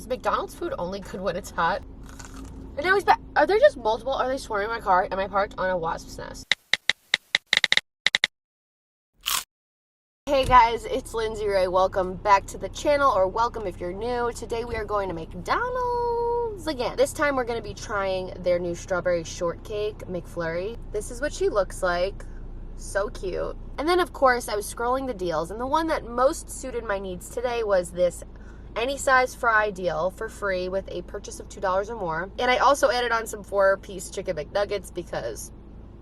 Is McDonald's food only good when it's hot? And now he's back. Are there just multiple? Are they swarming my car? Am I parked on a wasp's nest? Hey guys, it's Lyndsay Ray. Welcome back to the channel, or welcome if you're new. Today we are going to McDonald's again. This time we're going to be trying their new strawberry shortcake McFlurry. This is what she looks like. So cute. And then of course I was scrolling the deals, and the one that most suited my needs today was this any size fry deal for free with a purchase of $2 or more. And I also added on some 4-piece chicken McNuggets because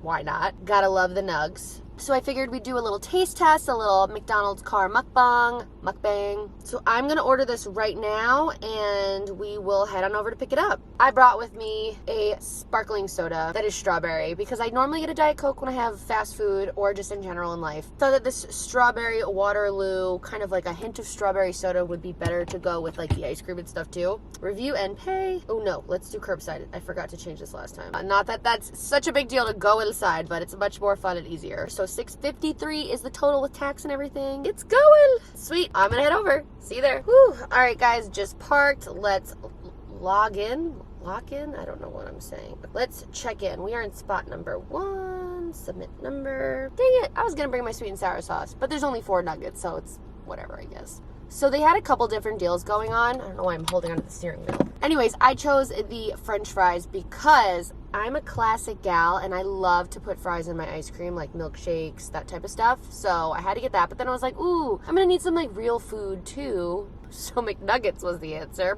why not? Gotta love the nugs. So I figured we'd do a little taste test, a little McDonald's car mukbang. So I'm gonna order this right now and we will head on over to pick it up. I brought with me a sparkling soda that is strawberry because I normally get a Diet Coke when I have fast food or just in general in life. So that this strawberry Waterloo, kind of like a hint of strawberry soda, would be better to go with like the ice cream and stuff too. Review and pay. Oh no, let's do curbside. I forgot to change this last time. Not that that's such a big deal to go inside, but it's much more fun and easier. So $6.53 is the total with tax and everything. It's going. Sweet. I'm gonna head over. See you there. Whew. All right, guys, just parked. Let's log in. Lock in? I don't know what I'm saying. Let's check in. We are in spot number 1. Submit number. Dang it. I was gonna bring my sweet and sour sauce, but there's only 4 nuggets, so it's whatever, I guess. So they had a couple different deals going on. I don't know why I'm holding onto the steering wheel. Anyways, I chose the French fries because I'm a classic gal and I love to put fries in my ice cream, like milkshakes, that type of stuff. So I had to get that, but then I was like, ooh, I'm gonna need some like real food too. So McNuggets was the answer.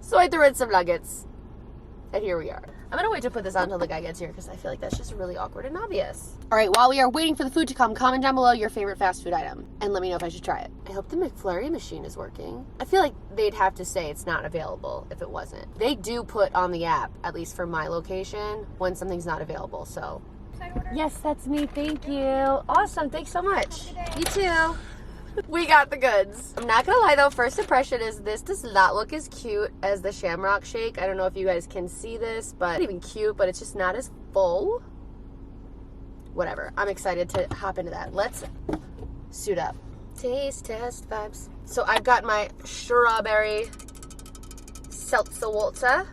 So I threw in some nuggets and here we are. I'm gonna wait to put this on until the guy gets here because I feel like that's just really awkward and obvious. All right, while we are waiting for the food to come, comment down below your favorite fast food item and let me know if I should try it. I hope the McFlurry machine is working. I feel like they'd have to say it's not available if it wasn't. They do put on the app, at least for my location, when something's not available, so. Yes, that's me, thank you. Awesome, thanks so much. You too. We got the goods. I'm not gonna lie though, first impression is this does not look as cute as the Shamrock Shake. I don't know if you guys can see this, but not even cute, but it's just not as full. Whatever, I'm excited to hop into that. Let's suit up. Taste test vibes. So I've got my strawberry seltzer water.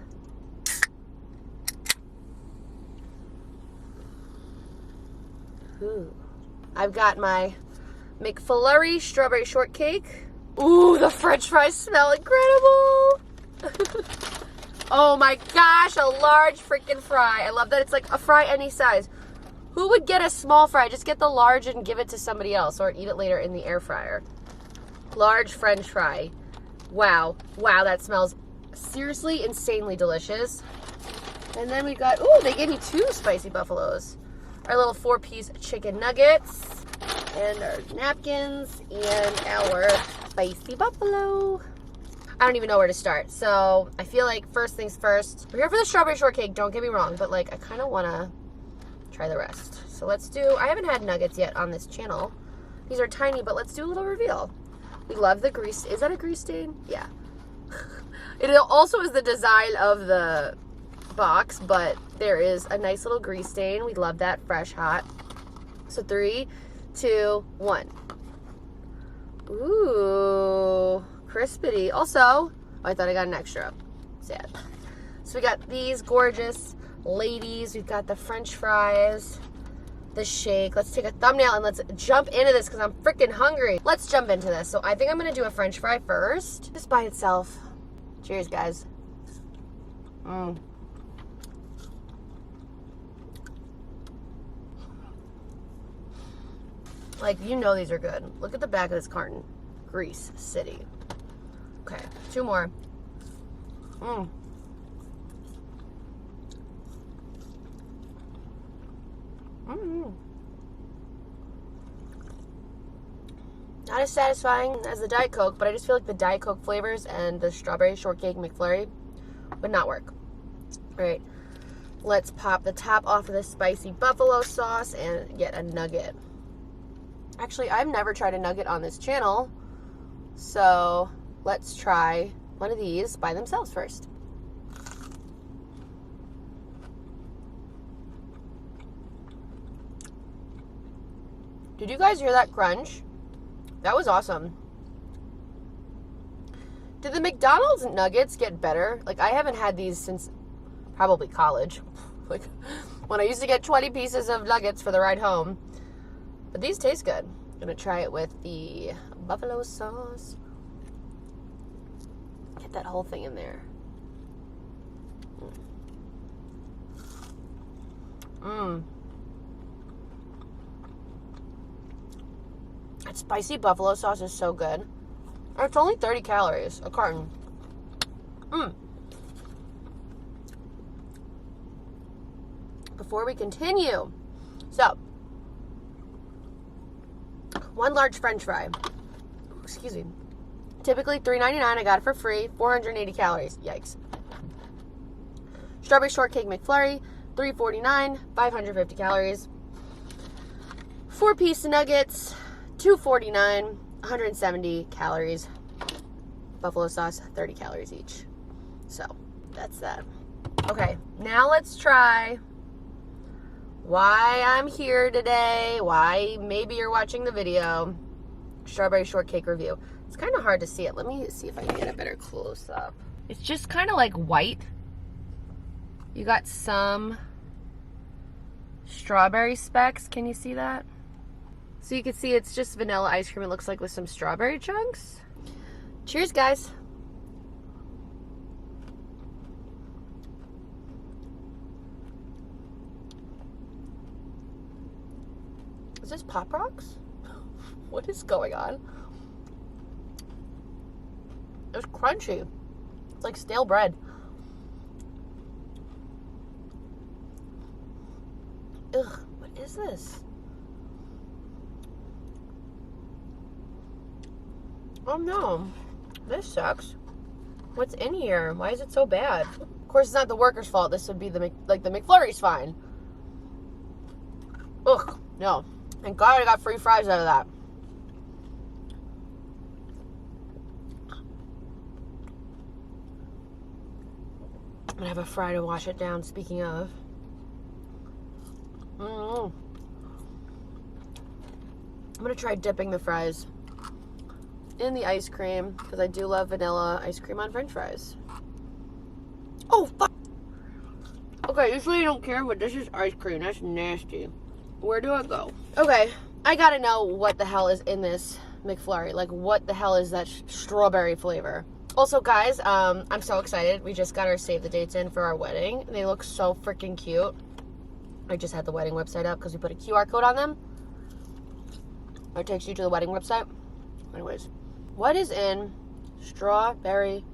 Ooh. I've got my McFlurry strawberry shortcake. Ooh, the French fries smell incredible. Oh my gosh, a large freaking fry. I love that it's like a fry any size. Who would get a small fry? Just get the large and give it to somebody else or eat it later in the air fryer. Large French fry. Wow. Wow, that smells seriously insanely delicious. And then we got, ooh, they gave me 2 spicy buffaloes. Our little 4-piece chicken nuggets. And our napkins and our spicy buffalo. I don't even know where to start. So I feel like first things first, we're here for the strawberry shortcake, don't get me wrong, but like I kind of want to try the rest. So let's do, I haven't had nuggets yet on this channel. These are tiny, but let's do a little reveal. We love the grease. Is that a grease stain? Yeah. It also is the design of the box, but there is a nice little grease stain. We love that fresh hot. So 3, 2, 1. Ooh, crispity. Also, oh, I thought I got an extra. Sad. So we got these gorgeous ladies. We've got the French fries, the shake. Let's take a thumbnail and let's jump into this because I'm freaking hungry. Let's jump into this. So I think I'm gonna do a French fry first, just by itself. Cheers, guys. Like, you know these are good. Look at the back of this carton. Grease City. Okay, 2 more. Not as satisfying as the Diet Coke, but I just feel like the Diet Coke flavors and the strawberry shortcake McFlurry would not work. All right, let's pop the top off of this spicy buffalo sauce and get a nugget. Actually, I've never tried a nugget on this channel, so let's try one of these by themselves first. Did you guys hear that crunch? That was awesome. Did the McDonald's nuggets get better? Like, I haven't had these since probably college. Like, when I used to get 20 pieces of nuggets for the ride home. But these taste good. I'm going to try it with the buffalo sauce. Get that whole thing in there. That spicy buffalo sauce is so good. It's only 30 calories, a carton. Before we continue, so 1 large French fry. Excuse me. Typically $3.99. I got it for free. 480 calories. Yikes. Strawberry Shortcake McFlurry. $3.49. 550 calories. 4-piece nuggets. $2.49. 170 calories. Buffalo sauce. 30 calories each. So that's that. Okay, now let's try why I'm here today, why maybe you're watching the video. Strawberry shortcake review. It's kind of hard to see it. Let me see if I can get a better close up. It's just kind of like white. You got some strawberry specks. Can you see that? So you can see it's just vanilla ice cream, it looks like, with some strawberry chunks. Cheers, guys. Is this Pop Rocks? What is going on? It's crunchy. It's like stale bread. Ugh, what is this? Oh no, this sucks. What's in here? Why is it so bad? Of course, it's not the workers' fault. This would be the McFlurry's fine. Ugh, no. Thank God I got free fries out of that. I'm gonna have a fry to wash it down, speaking of. I'm gonna try dipping the fries in the ice cream, because I do love vanilla ice cream on French fries. Oh, fuck! Okay, usually I don't care, but this is ice cream. That's nasty. Where do I go? Okay, I gotta know what the hell is in this McFlurry. Like, what the hell is that strawberry flavor? Also, guys, I'm so excited. We just got our save the dates in for our wedding. They look so freaking cute. I just had the wedding website up because we put a QR code on them. It takes you to the wedding website. Anyways, what is in Strawberry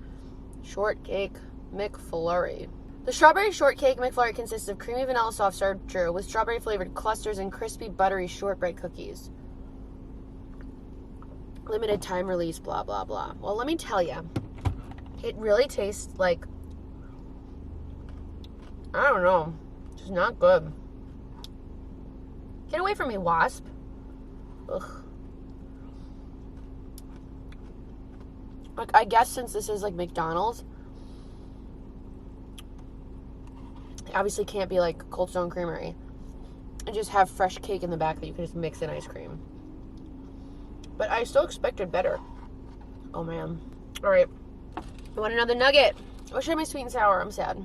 Shortcake McFlurry? The Strawberry Shortcake McFlurry consists of creamy vanilla soft serve true with strawberry flavored clusters and crispy buttery shortbread cookies. Limited time release, blah, blah, blah. Well, let me tell you, it really tastes like, I don't know, it's just not good. Get away from me, wasp. Ugh. Like, I guess since this is like McDonald's, it obviously can't be like Cold Stone Creamery and just have fresh cake in the back that you can just mix in ice cream. But I still expected better. Oh man. Alright. I want another nugget. I wish I had my sweet and sour. I'm sad.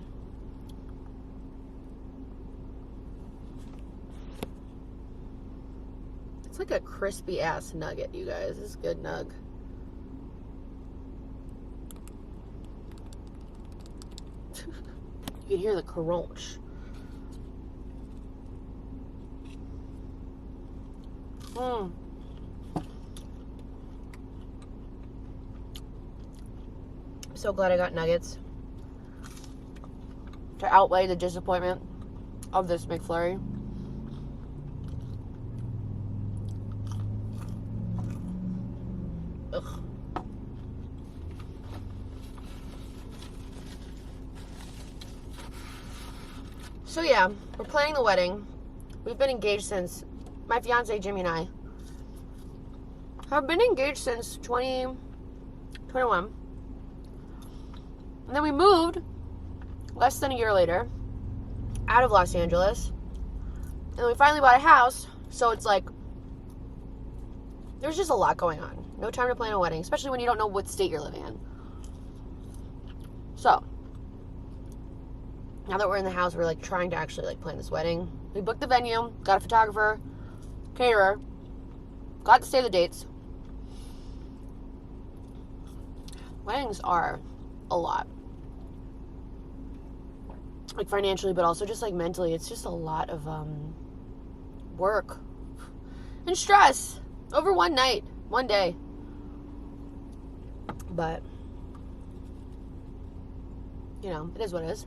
It's like a crispy ass nugget, you guys. This is good nug. You can hear the crunch. I'm so glad I got nuggets to outweigh the disappointment of this McFlurry. Ugh. So yeah, we're planning the wedding. We've been engaged since, my fiance Jimmy and I have been engaged since 2021. And then we moved less than a year later out of Los Angeles. And we finally bought a house. So it's like, there's just a lot going on. No time to plan a wedding, especially when you don't know what state you're living in. So, now that we're in the house, we're like trying to actually like plan this wedding. We booked the venue, got a photographer, caterer, got to save the dates. Weddings are a lot. Like financially, but also just like mentally. It's just a lot of work and stress over one night, one day. But, you know, it is what it is.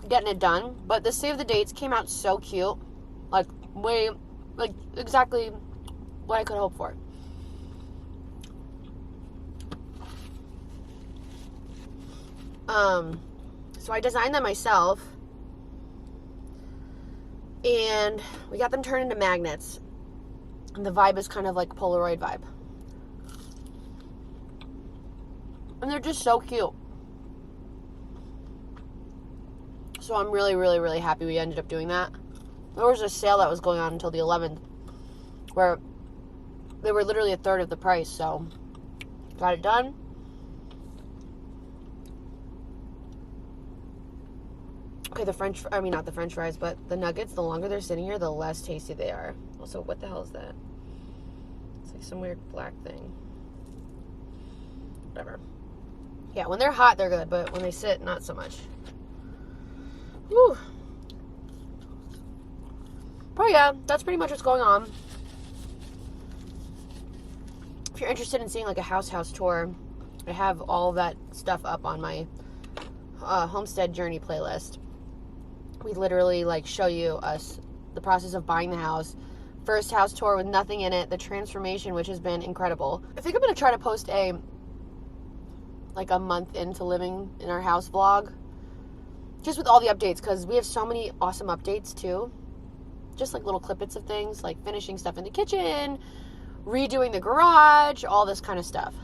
Getting it done. But the save the dates came out so cute. Like, exactly what I could hope for. So I designed them myself. And we got them turned into magnets. And the vibe is kind of like Polaroid vibe. And they're just so cute. So I'm really, really, really happy we ended up doing that. There was a sale that was going on until the 11th. Where they were literally a third of the price. So, got it done. Okay, not the french fries, but the nuggets, the longer they're sitting here, the less tasty they are. Also, what the hell is that? It's like some weird black thing. Whatever. Yeah, when they're hot, they're good, but when they sit, not so much. Whew. But yeah, that's pretty much what's going on. If you're interested in seeing like a house tour, I have all of that stuff up on my homestead journey playlist. We literally like show you the process of buying the house, first house tour with nothing in it, the transformation, which has been incredible. I think I'm gonna try to post a month into living in our house vlog, just with all the updates, because we have so many awesome updates too. Just like little clippets of things, like finishing stuff in the kitchen, redoing the garage, all this kind of stuff.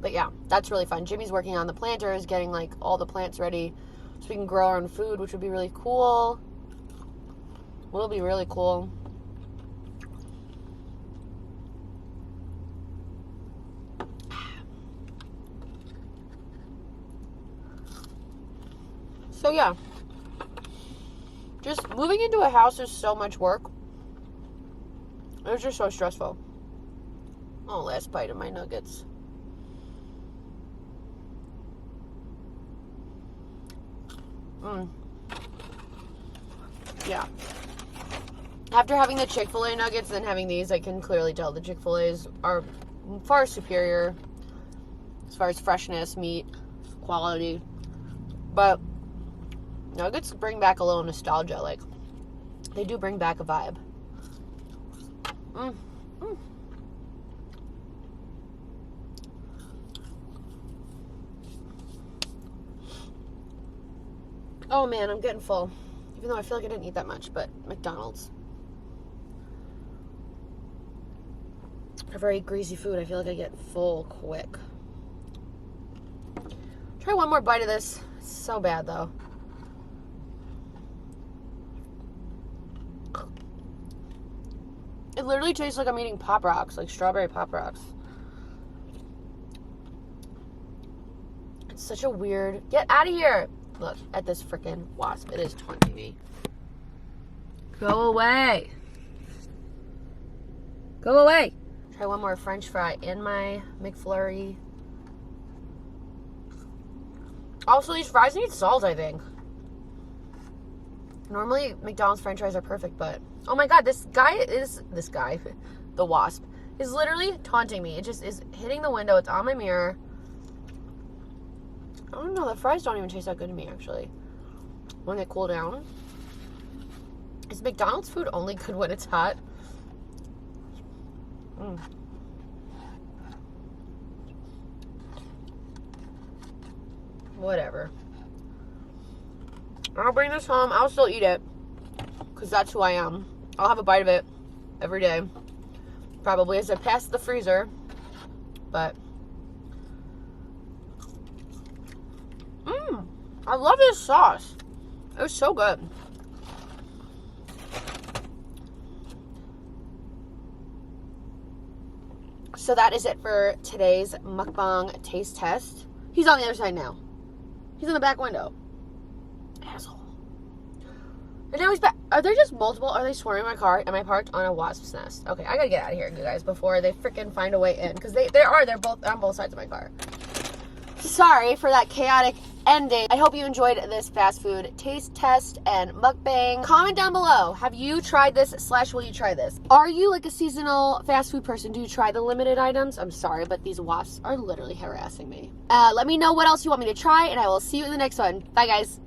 But yeah, that's really fun. Jimmy's working on the planters, getting like all the plants ready so we can grow our own food, which would be really cool. Will be really cool. So yeah, just moving into a house is so much work. It's just so stressful. Oh, last bite of my nuggets. Yeah. After having the Chick-fil-A nuggets and having these, I can clearly tell the Chick-fil-A's are far superior as far as freshness, meat, quality. But nuggets bring back a little nostalgia. Like, they do bring back a vibe. Oh man, I'm getting full. Even though I feel like I didn't eat that much, but McDonald's. Whenever I eat greasy food, I feel like I get full quick. Try one more bite of this. It's so bad though. It literally tastes like I'm eating Pop Rocks, like strawberry Pop Rocks. It's such a weird... Get out of here! Look at this freaking wasp. It is taunting me. Go away. Go away. Try one more french fry in my McFlurry. Also, these fries need salt, I think. Normally, McDonald's french fries are perfect, but... Oh my god, this guy, the wasp, is literally taunting me. It just is hitting the window. It's on my mirror. I don't know, the fries don't even taste that good to me, actually. When they cool down. Is McDonald's food only good when it's hot? Whatever. I'll bring this home. I'll still eat it. Because that's who I am. I'll have a bite of it every day. Probably as I pass the freezer. But... I love this sauce. It was so good. So that is it for today's mukbang taste test. He's on the other side now. He's in the back window. Asshole. And now he's back. Are there just multiple? Are they swarming my car? Am I parked on a wasp's nest? Okay, I gotta get out of here, you guys, before they freaking find a way in. Because they're both on both sides of my car. Sorry for that chaotic ending. I hope you enjoyed this fast food taste test and mukbang. Comment down below. Have you tried this / will you try this? Are you like a seasonal fast food person? Do you try the limited items? I'm sorry, but these wasps are literally harassing me. Let me know what else you want me to try, and I will see you in the next one. Bye, guys.